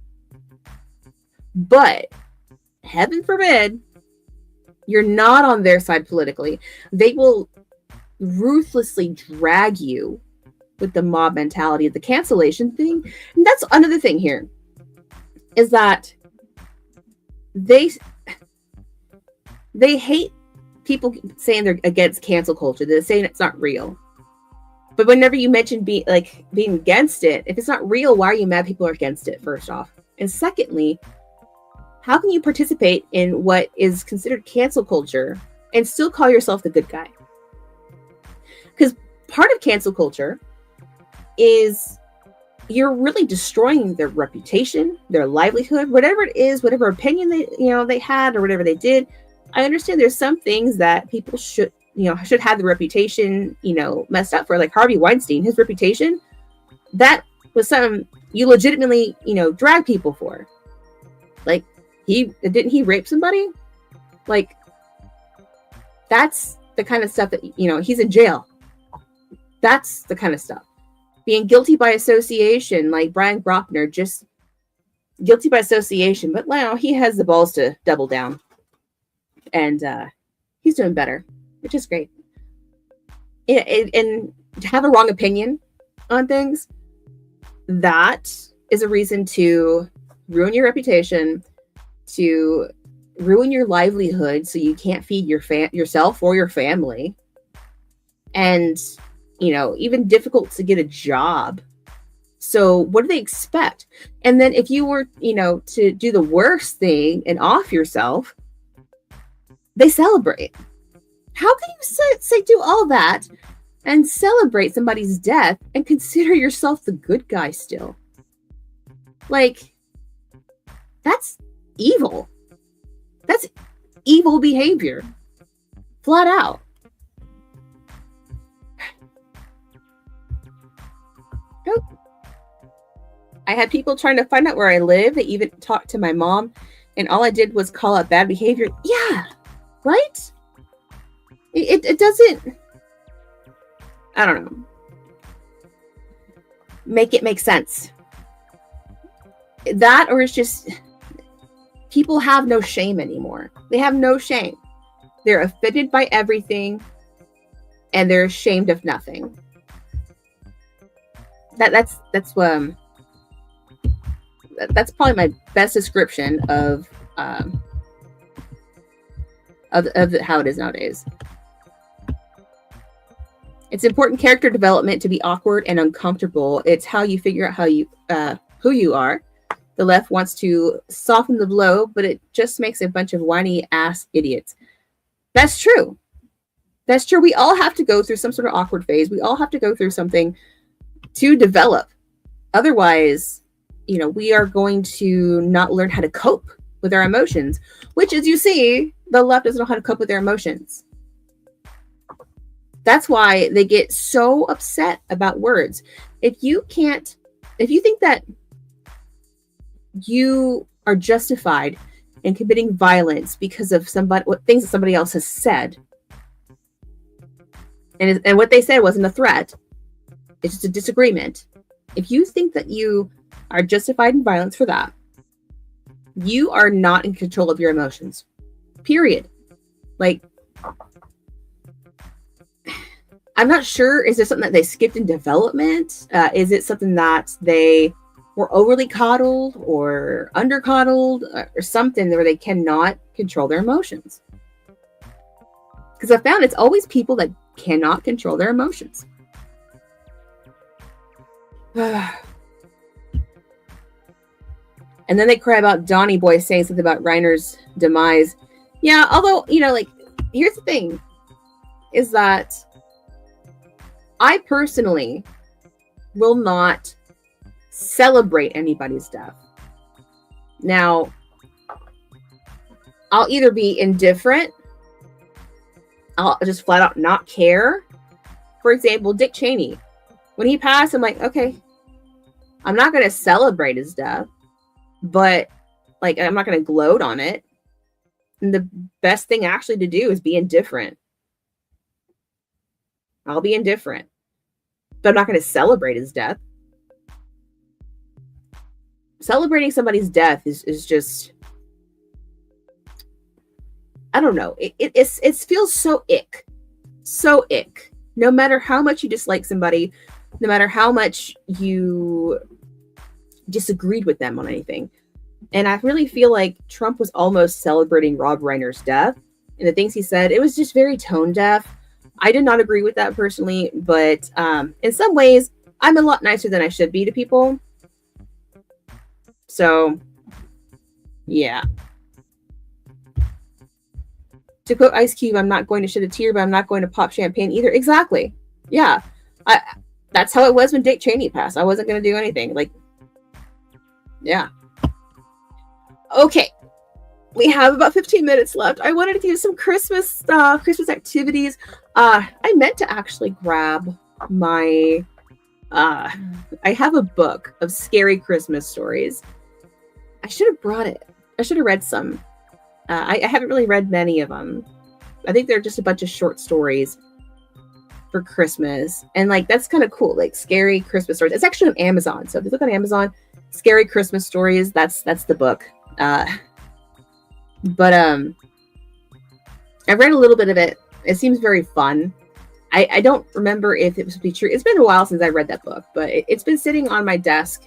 But heaven forbid you're not on their side politically. They will ruthlessly drag you with the mob mentality of the cancellation thing. And that's another thing here, is that they hate people saying they're against cancel culture. They're saying it's not real. But whenever you mention being against it, if it's not real, why are you mad people are against it, first off? And secondly, how can you participate in what is considered cancel culture and still call yourself the good guy? Because part of cancel culture is you're really destroying their reputation, their livelihood, whatever it is, whatever opinion they had or whatever they did. I understand there's some things that people should have the reputation, messed up for, like Harvey Weinstein. His reputation, that was something you legitimately, drag people for. Like, didn't he rape somebody? Like, that's the kind of stuff that, he's in jail. That's the kind of stuff. Being guilty by association, like Brian Groffner, just guilty by association, but now he has the balls to double down. And he's doing better, which is great. And to have a wrong opinion on things, that is a reason to ruin your reputation, to ruin your livelihood so you can't feed yourself or your family. And, even difficult to get a job. So what do they expect? And then if you were, to do the worst thing and off yourself, they celebrate. How can you say do all that and celebrate somebody's death and consider yourself the good guy still? Like, that's evil. That's evil behavior. Flat out. Nope. I had people trying to find out where I live. They even talked to my mom, and all I did was call out bad behavior. Yeah, right? It doesn't, I don't know, make it make sense. That, or it's just, people have no shame anymore. They have no shame. They're offended by everything, and they're ashamed of nothing. That's probably my best description of how it is nowadays. It's important character development to be awkward and uncomfortable. It's how you figure out who you are. The left wants to soften the blow, but it just makes a bunch of whiny ass idiots. That's true. That's true. We all have to go through some sort of awkward phase. We all have to go through something to develop. Otherwise, we are going to not learn how to cope with our emotions, which, as you see, the left doesn't know how to cope with their emotions. That's why they get so upset about words. If you think that you are justified in committing violence because of things that somebody else has said, and what they said wasn't a threat, it's just a disagreement. If you think that you are justified in violence for that, you are not in control of your emotions. Period. Like, I'm not sure, is there something that they skipped in development? Is it something that they were overly coddled or under coddled or something where they cannot control their emotions? Because I found it's always people that cannot control their emotions. And then they cry about Donnie Boy saying something about Reiner's demise. Yeah, although, here's the thing, is that I personally will not celebrate anybody's death. Now, I'll either be indifferent, I'll just flat out not care. For example, Dick Cheney. When he passed, I'm like, okay, I'm not going to celebrate his death, but I'm not going to gloat on it. And the best thing actually to do is be indifferent. I'll be indifferent, but I'm not going to celebrate his death. Celebrating somebody's death is just, I don't know. It feels so ick. So ick. No matter how much you dislike somebody, no matter how much you disagreed with them on anything. And I really feel like Trump was almost celebrating Rob Reiner's death. And the things he said, it was just very tone deaf. I did not agree with that personally, but in some ways, I'm a lot nicer than I should be to people. So, yeah. To quote Ice Cube, I'm not going to shed a tear, but I'm not going to pop champagne either. Exactly. Yeah. That's how it was when Dick Cheney passed. I wasn't going to do anything. Yeah. Okay. We have about 15 minutes left. I wanted to do some Christmas activities. I meant to actually grab my... I have a book of scary Christmas stories. I should have brought it. I should have read some. I haven't really read many of them. I think they're just a bunch of short stories for Christmas. And that's kind of cool. Scary Christmas stories. It's actually on Amazon. So if you look on Amazon, Scary Christmas Stories, that's the book. But I've read a little bit of it. It seems very fun. I don't remember if it was to be true. It's been a while since I read that book, but it's been sitting on my desk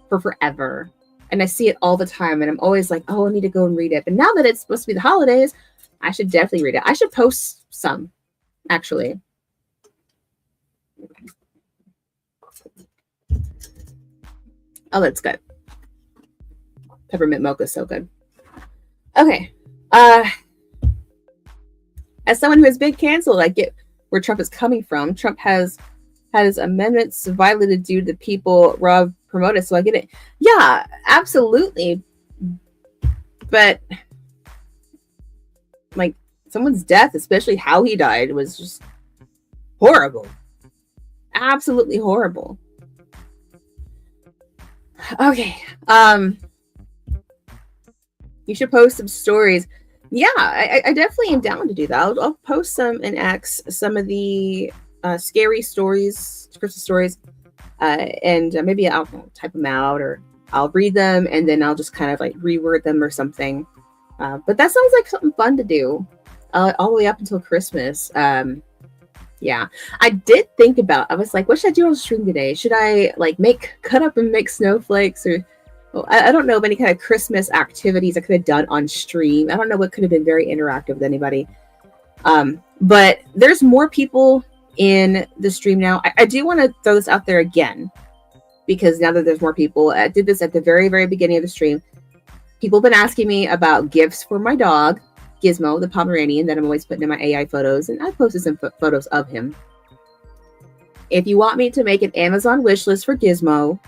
for forever. And I see it all the time. And I'm always like, oh, I need to go and read it. But now that it's supposed to be the holidays, I should definitely read it. I should post some, actually. Oh, that's good. Peppermint mocha is so good. Okay. As someone who has been canceled, I get where Trump is coming from. Trump has had his amendments violated due to the people Rob promoted, so I get it. Yeah, absolutely. But like someone's death, especially how he died, was just horrible. Absolutely horrible. Okay. You should post some stories. Yeah, I definitely am down to do that. I'll post some in X, some of the scary stories, Christmas stories, and maybe I'll type them out, or I'll read them and then I'll just kind of like reword them or something. But that sounds like something fun to do all the way up until Christmas. Yeah, I did think about, I was like, what should I do on stream today? Should I like cut up and make snowflakes, or well, I don't know of any kind of Christmas activities I could have done on stream. I don't know what could have been very interactive with anybody. But there's more people in the stream now. I do want to throw this out there again, because now that there's more people, I did this at the very, very beginning of the stream. People have been asking me about gifts for my dog, Gizmo, the Pomeranian, that I'm always putting in my AI photos, and I posted some photos of him. If you want me to make an Amazon wish list for Gizmo,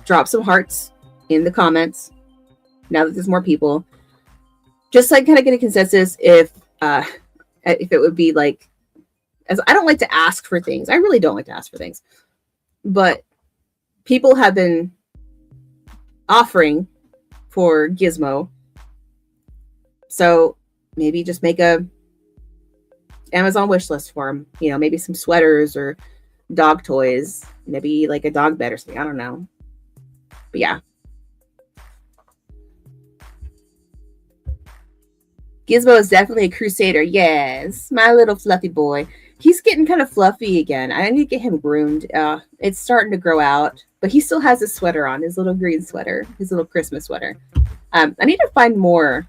drop some hearts in the comments. Now that there's more people, just like kind of get a consensus if it would be like, as I don't like to ask for things. I really don't like to ask for things, but people have been offering for Gizmo. So maybe just make a Amazon wish list for him. You know, maybe some sweaters or dog toys, maybe like a dog bed or something. I don't know. But yeah. Gizmo is definitely a crusader. Yes, my little fluffy boy. He's getting kind of fluffy again. I need to get him groomed. It's starting to grow out, but he still has his sweater on, his little green sweater, his little Christmas sweater. I need to find more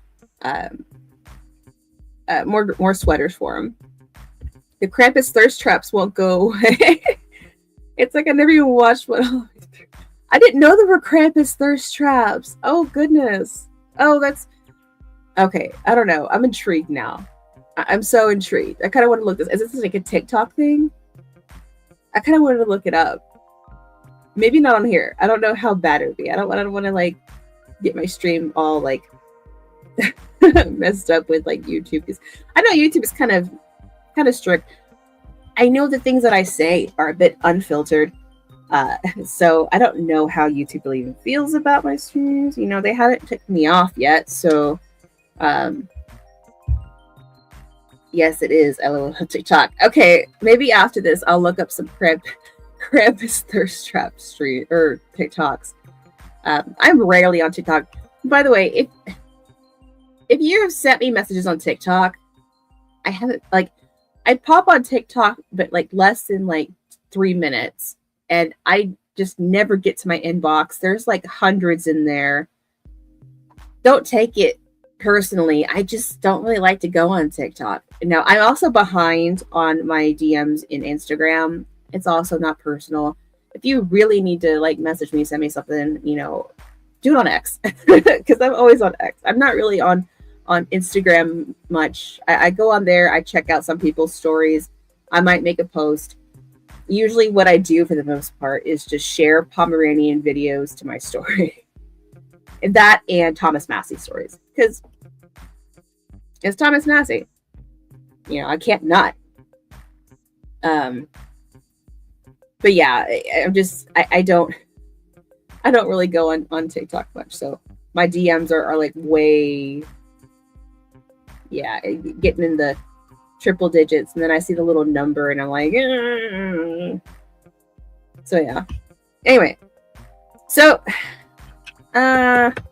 sweaters for him. The Krampus thirst traps won't go away. It's like I never even watched one. I didn't know there were Krampus thirst traps. Oh goodness. Oh, that's okay. I don't know. I'm intrigued now. I'm so intrigued. I kind of want to look this. Is this like a TikTok thing? I kind of wanted to look it up. Maybe not on here. I don't know how bad it would be. I don't want to like get my stream all like messed up with like YouTube. I know YouTube is kind of strict. I know the things that I say are a bit unfiltered. So I don't know how YouTube really even feels about my streams. You know, they haven't ticked me off yet. So, yes, it is. LOL TikTok. Okay, maybe after this, I'll look up some Krampus thirst trap stream or TikToks. I'm rarely on TikTok. By the way, if you have sent me messages on TikTok, I haven't like. I pop on TikTok, but like less than like 3 minutes, and I just never get to my inbox. There's like hundreds in there. Don't take it personally. I just don't really like to go on TikTok. Now, I'm also behind on my DMs in Instagram. It's also not personal. If you really need to like message me, send me something, you know, do it on X, because I'm always on X. I'm not really on Instagram much. I go on there, I check out some people's stories. I might make a post. Usually what I do for the most part is just share Pomeranian videos to my story. That and Thomas Massey stories. Because it's Thomas Massey. You know, I can't not. But yeah, I don't really go on TikTok much. So my DMs are like way, yeah, getting in the triple digits, and then I see the little number and I'm like, so yeah. Anyway, so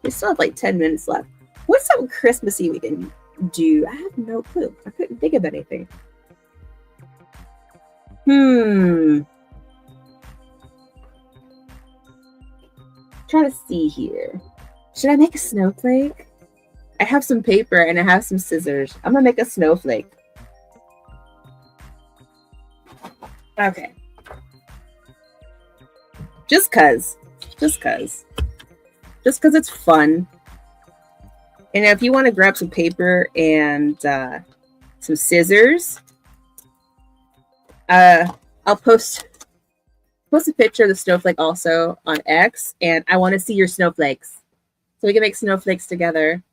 we still have like 10 minutes left. What's something Christmassy we can do? I have no clue. I couldn't think of anything. Trying to see here. Should I make a snowflake? I have some paper and I have some scissors. I'm gonna make a snowflake. Okay. Just cause it's fun. And if you want to grab some paper and some scissors, I'll post a picture of the snowflake also on X, and I want to see your snowflakes. So we can make snowflakes together.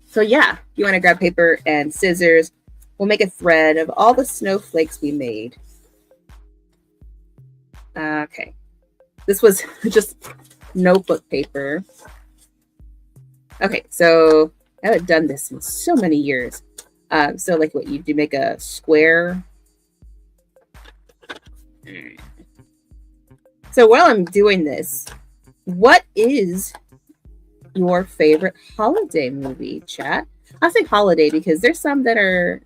So yeah, if you want to grab paper and scissors, we'll make a thread of all the snowflakes we made. Okay. This was just notebook paper. Okay, so I haven't done this in so many years. So like what you do, make a square. So while I'm doing this, what is your favorite holiday movie, chat? I say holiday because there's some that are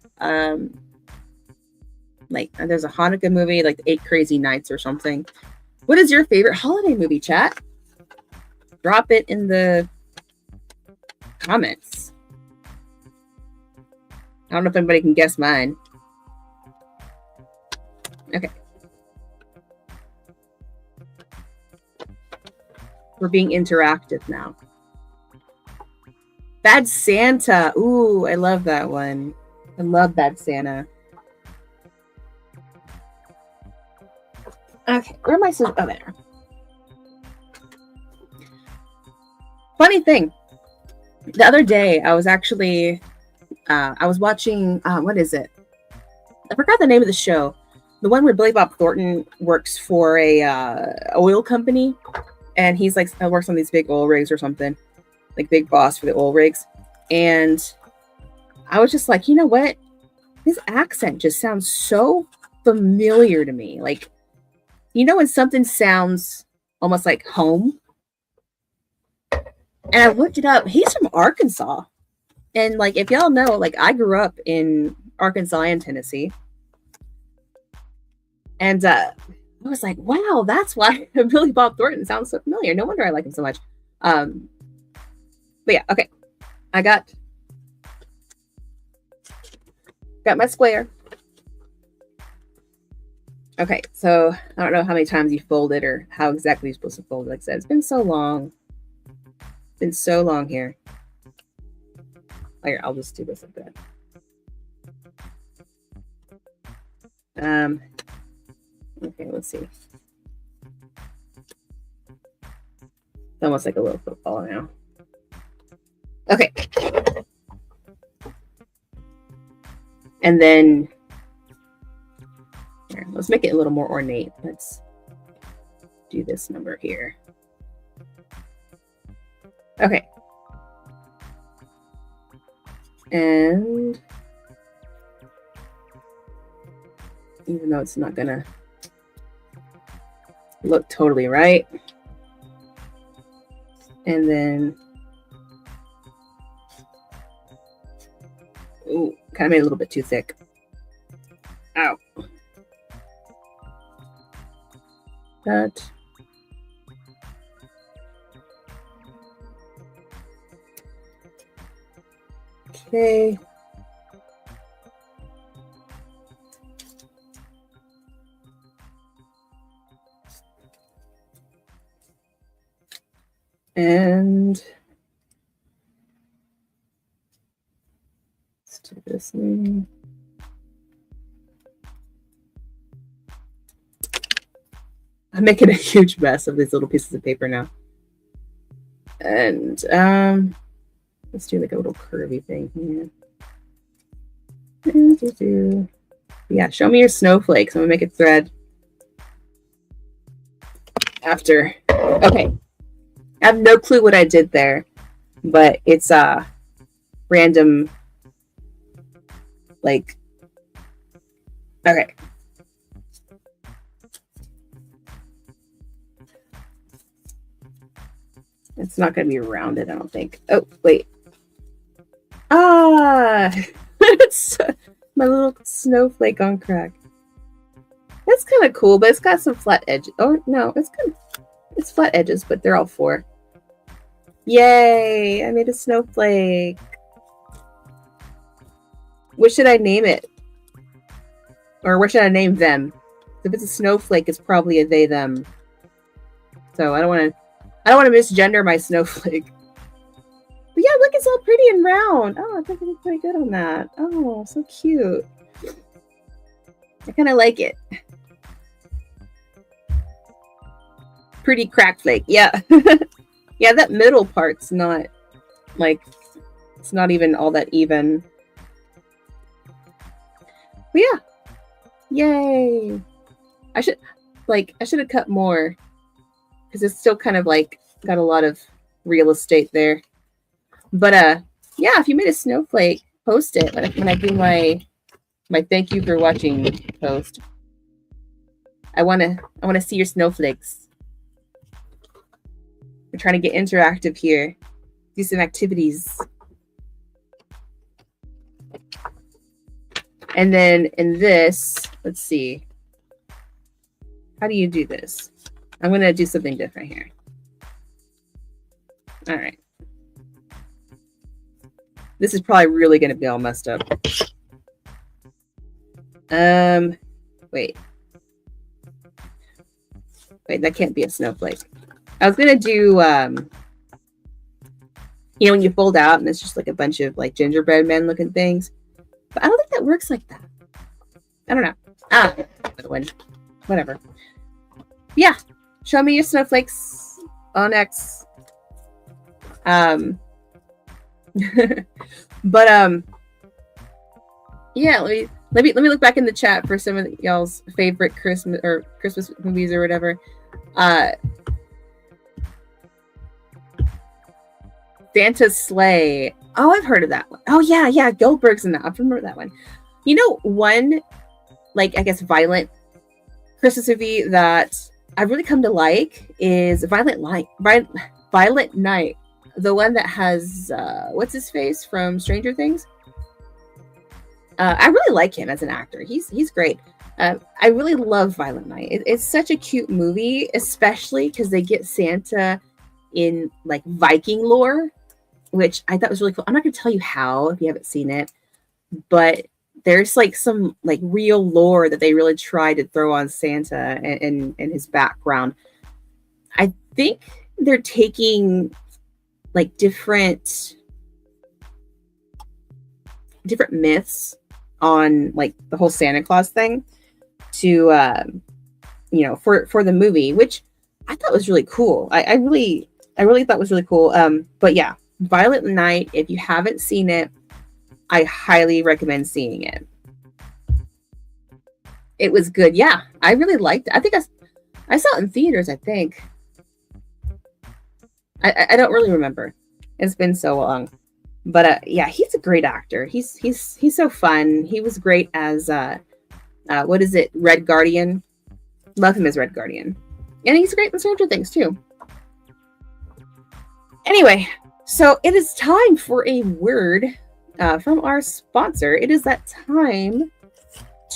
like there's a Hanukkah movie, like 8 Crazy Nights or something. What is your favorite holiday movie, chat? Drop it in the comments. I don't know if anybody can guess mine. Okay. We're being interactive now. Bad Santa. Ooh, I love that one. I love Bad Santa. Okay, where am I supposed to... Oh, there. Funny thing. The other day, I was actually... I was watching... what is it? I forgot the name of the show. The one where Billy Bob Thornton works for a oil company. And he's like... works on these big oil rigs or something. Like big boss for the oil rigs. And I was just like, you know what? His accent just sounds so familiar to me. Like, you know when something sounds almost like home? And I looked it up. He's from Arkansas. And like, if y'all know, like I grew up in Arkansas and Tennessee. And I was like, wow, that's why Billy Bob Thornton sounds so familiar. No wonder I like him so much. But yeah, okay. I got my square. Okay, so I don't know how many times you fold it or how exactly you're supposed to fold it. Like I said, it's been so long. It's been so long here. Here, I'll just do this like that. Okay, let's see. It's almost like a little football now. Okay. And then here, let's make it a little more ornate. Let's do this number here. Okay. And even though it's not gonna look totally right. And then ooh, kind of made it a little bit too thick. Ow. That. Okay. And let's do this thing. I'm making a huge mess of these little pieces of paper now. And let's do like a little curvy thing here. Yeah, show me your snowflakes. I'm gonna make a thread after. Okay. I have no clue what I did there, but it's random, like, okay. It's not going to be rounded, I don't think. Oh, wait. Ah! It's my little snowflake on crack. That's kind of cool, but it's got some flat edges. Oh, no, it's flat edges, but they're all 4. Yay! I made a snowflake. What should I name it? Or what should I name them? If it's a snowflake, it's probably a they, them. So I don't want to misgender my snowflake. But yeah, look, it's all pretty and round. Oh, I think I did pretty good on that. Oh, so cute. I kind of like it. Pretty crack flake, yeah. Yeah, that middle part's not like, it's not even all that even. But yeah, yay! I should have cut more because it's still kind of like got a lot of real estate there. But yeah, if you made a snowflake, post it when I do my thank you for watching post. I wanna see your snowflakes. We're trying to get interactive here. Do some activities. And then in this, let's see. How do you do this? I'm going to do something different here. All right. This is probably really going to be all messed up. Wait, that can't be a snowflake. I was going to do, you know, when you fold out and it's just like a bunch of like gingerbread men looking things. But I don't think that works like that. I don't know. Whatever. Yeah. Show me your snowflakes on X. But yeah, let me look back in the chat for some of y'all's favorite Christmas movies or whatever. Santa's Sleigh. Oh, I've heard of that one. Oh yeah, Goldberg's in that. I remember that one. You know, one like I guess violent Christmas movie that I've really come to like is Violent Night. The one that has what's his face from Stranger Things. I really like him as an actor. He's great. I really love Violent Night. It's such a cute movie, especially because they get Santa in like Viking lore, which I thought was really cool. I'm not going to tell you how if you haven't seen it, but there's like some like real lore that they really tried to throw on Santa and his background. I think they're taking like different myths on like the whole Santa Claus thing to you know, for the movie, which I thought was really cool. I really thought was really cool. But yeah, Violent Night, if you haven't seen it, I highly recommend seeing it. It was good. Yeah, I really liked it. I think I saw it in theaters, I think. I don't really remember. It's been so long. But yeah, he's a great actor. He's so fun. He was great as what is it? Red Guardian. Love him as Red Guardian. And he's great in Stranger Things too. Anyway, so it is time for a word from our sponsor. It is that time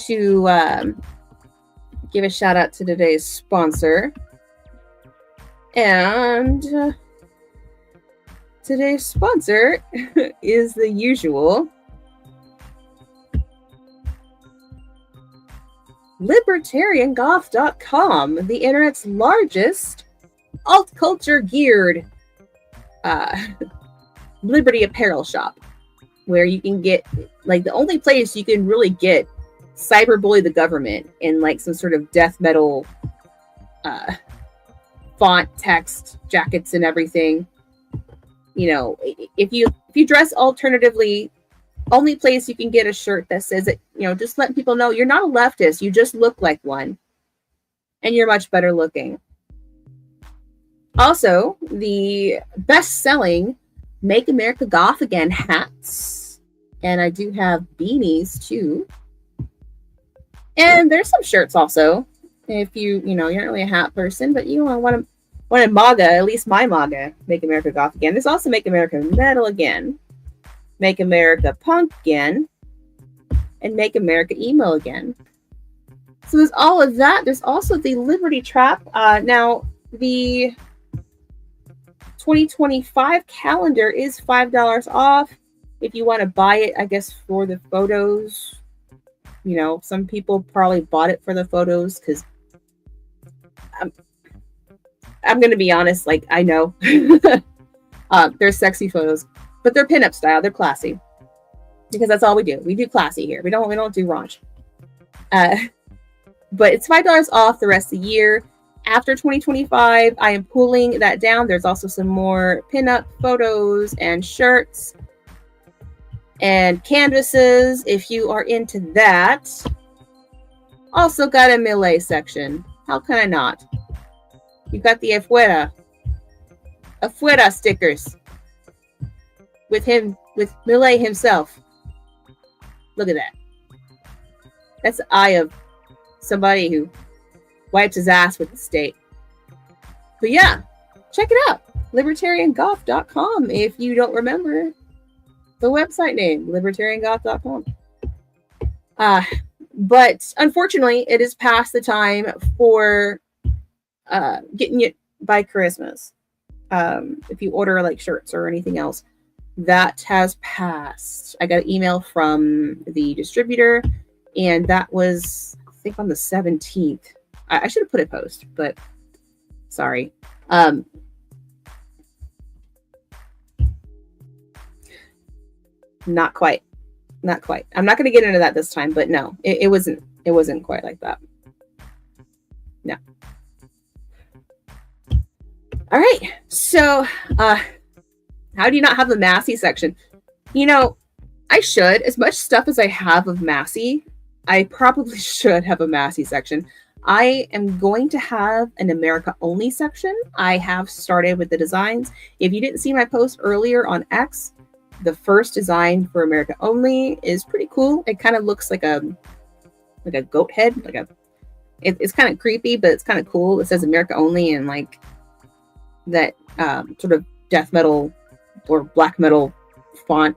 to give a shout out to today's sponsor. And today's sponsor is the usual libertariangoth.com, the internet's largest alt culture geared Liberty apparel shop, where you can get like the only place you can really get cyberbully the government in like some sort of death metal font text jackets and everything. You know, if you dress alternatively, only place you can get a shirt that says it, you know, just letting people know you're not a leftist, you just look like one and you're much better looking. Also, the best-selling Make America Goth Again hats. And I do have beanies, too. And there's some shirts also. If you know, you're not really a hat person, but you want a MAGA, at least my MAGA, Make America Goth Again. There's also Make America Metal Again. Make America Punk Again. And Make America Emo Again. So there's all of that. There's also the Liberty Trap. Now, the 2025 calendar is $5 off if you want to buy it, I guess, for the photos. You know, some people probably bought it for the photos because I'm going to be honest, like, I know they're sexy photos, but they're pinup style. They're classy because that's all we do. We do classy here. We don't do raunch. But it's $5 off the rest of the year. after 2025, I am pulling that down. There's also some more pinup photos and shirts and canvases if you are into that. Also got a Millet section. How can I not? You got the Afuera stickers with Millet himself. Look at that. That's the eye of somebody who wipes his ass with the state. But yeah, check it out. libertariangoth.com if you don't remember the website name, libertariangoth.com. But unfortunately, it is past the time for getting it by Christmas. If you order like shirts or anything else, that has passed. I got an email from the distributor, and that was, I think, on the 17th. I should have put a post, but sorry. Not quite. I'm not going to get into that this time, but no, it wasn't quite like that. No. All right. So, how do you not have the Massey section? You know, I should. As much stuff as I have of Massey, I probably should have a Massey section. I am going to have an America Only section. I have started with the designs. If you didn't see my post earlier on X, the first design for America Only is pretty cool. It kind of looks like a goat head. It's kind of creepy, but it's kind of cool. It says America Only and like that sort of death metal or black metal font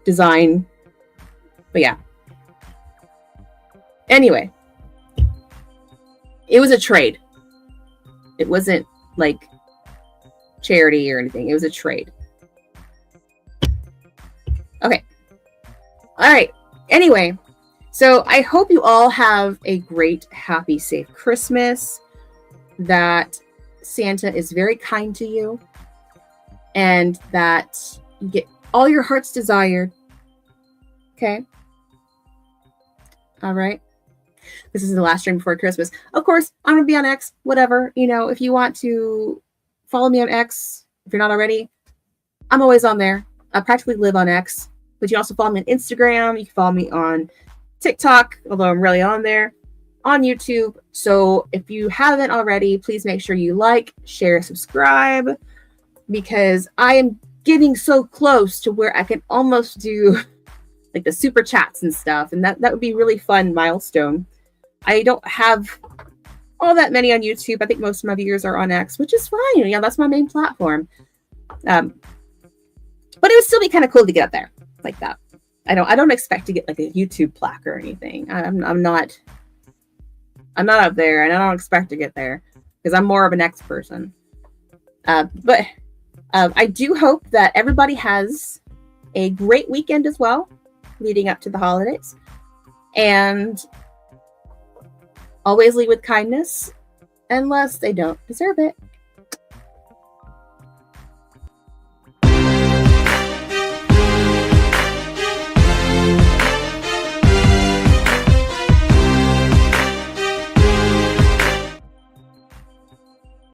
design. But yeah. Anyway, it was a trade. It wasn't like charity or anything. It was a trade. Okay. All right. Anyway, so I hope you all have a great, happy, safe Christmas. That Santa is very kind to you. And that you get all your heart's desire. Okay. All right. This is the last stream before Christmas. Of course, I'm going to be on X, whatever. You know, if you want to follow me on X, if you're not already, I'm always on there. I practically live on X, but you also follow me on Instagram. You can follow me on TikTok, although I'm really on there, on YouTube. So if you haven't already, please make sure you like, share, subscribe, because I am getting so close to where I can almost do like the super chats and stuff. And that would be really fun milestone. I don't have all that many on YouTube. I think most of my viewers are on X, which is fine. Yeah, that's my main platform. But it would still be kind of cool to get up there like that. I don't expect to get like a YouTube plaque or anything. I'm not up there, and I don't expect to get there because I'm more of an X person. But I do hope that everybody has a great weekend as well, leading up to the holidays, and always lead with kindness, unless they don't deserve it.